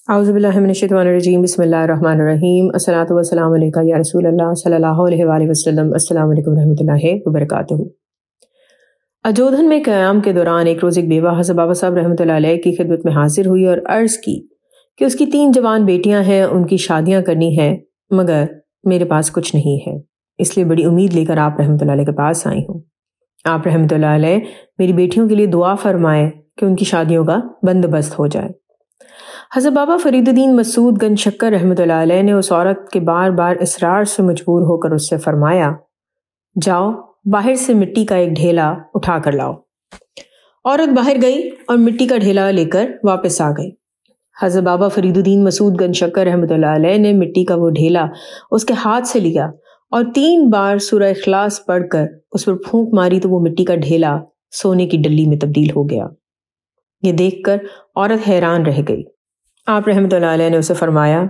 اعوذ باللہ من الشیطان الرجیم بسم اللہ الرحمن الرحیم الصلاۃ والسلام علیکہ یا رسول اللہ صلی اللہ علیہ وآلہ وسلم السلام علیکم ورحمۃ اللہ وبرکاتہ۔ اجودھن میں قیام کے دوران ایک روز ایک بیوہ حضرت بابا صاحب رحمۃ اللہ علیہ کی خدمت میں حاضر ہوئی اور عرض کی کہ اس کی 3 جوان بیٹیاں ہیں، ان کی شادیاں کرنی ہیں، مگر میرے پاس کچھ نہیں ہے، اس لیے بڑی امید لے کر آپ رحمۃ اللہ علیہ کے پاس آئی ہوں۔ آپ رحمۃ اللہ علیہ میری بیٹیوں کے لیے دعا فرمائیں کہ ان کی شادیوں کا بندوبست ہو جائے۔ حضرت بابا فرید الدین مسعود گنج شکر رحمۃ اللہ علیہ نے اس عورت کے بار بار اصرار سے مجبور ہو کر اس سے فرمایا، جاؤ باہر سے مٹی کا ایک ڈھیلا اٹھا کر لاؤ۔ عورت باہر گئی اور مٹی کا ڈھیلا لے کر واپس آ گئی۔ حضرت بابا فرید الدین مسعود گنج شکر رحمۃ اللہ علیہ نے مٹی کا وہ ڈھیلا اس کے ہاتھ سے لیا اور 3 بار سورہ اخلاص پڑھ کر اس پر پھونک ماری تو وہ مٹی کا ڈھیلا سونے کی ڈلی میں تبدیل ہو گیا۔ یہ دیکھ کر عورت حیران رہ گئی۔ آپ رحمۃ اللہ علیہ نے اسے فرمایا،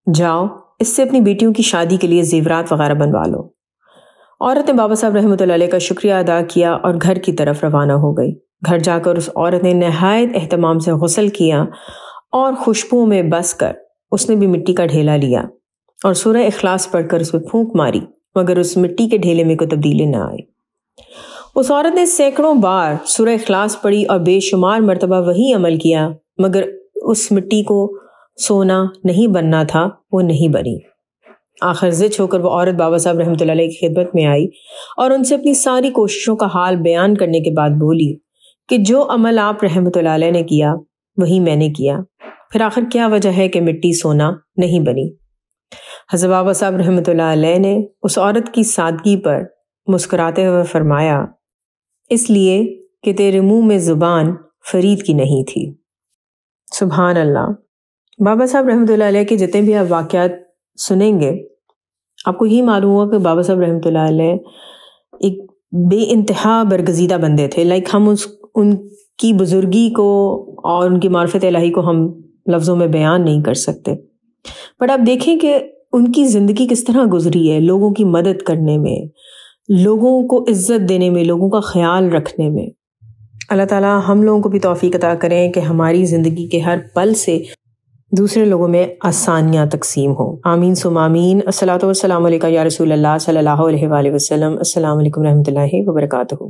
جاؤ اس سے اپنی بیٹیوں کی شادی کے لیے زیورات وغیرہ بنوا لو۔ عورت نے بابا صاحب رحمۃ اللہ علیہ کا شکریہ ادا کیا اور گھر کی طرف روانہ ہو گئی۔ گھر جا کر اس عورت نے نہایت اہتمام سے غسل کیا اور خوشبوؤں میں بس کر اس نے بھی مٹی کا ڈھیلا لیا اور سورہ اخلاص پڑھ کر اس پہ پھونک ماری، مگر اس مٹی کے ڈھیلے میں کوئی تبدیلی نہ آئی۔ اس عورت نے سینکڑوں بار سورہ اخلاص پڑھی اور بے شمار مرتبہ وہی عمل کیا، مگر اس مٹی کو سونا نہیں بننا تھا، وہ نہیں بنی۔ آخر ضد ہو کر وہ عورت بابا صاحب رحمۃ اللہ علیہ کی خدمت میں آئی اور ان سے اپنی ساری کوششوں کا حال بیان کرنے کے بعد بولی کہ جو عمل آپ رحمۃ اللہ علیہ نے کیا وہی میں نے کیا، پھر آخر کیا وجہ ہے کہ مٹی سونا نہیں بنی؟ حضرت بابا صاحب رحمۃ اللہ علیہ نے اس عورت کی سادگی پر مسکراتے ہوئے فرمایا، اس لیے کہ تیرے منہ میں زبان فرید کی نہیں تھی۔ سبحان اللہ۔ بابا صاحب رحمۃ اللہ علیہ کے جتنے بھی آپ واقعات سنیں گے، آپ کو یہ معلوم ہوا کہ بابا صاحب رحمۃ اللہ علیہ ایک بے انتہا برگزیدہ بندے تھے۔ ہم ان کی بزرگی کو اور ان کی معرفت الہی کو ہم لفظوں میں بیان نہیں کر سکتے، بٹ آپ دیکھیں کہ ان کی زندگی کس طرح گزری ہے، لوگوں کی مدد کرنے میں، لوگوں کو عزت دینے میں، لوگوں کا خیال رکھنے میں۔ اللہ تعالیٰ ہم لوگوں کو بھی توفیق عطا کریں کہ ہماری زندگی کے ہر پل سے دوسرے لوگوں میں آسانیاں تقسیم ہوں۔ آمین ثم آمین۔ الصلاۃ والسلام علیکہ یا رسول اللہ صلی اللہ علیہ وآلہ وسلم۔ السلام علیکم ورحمۃ اللہ وبرکاتہ۔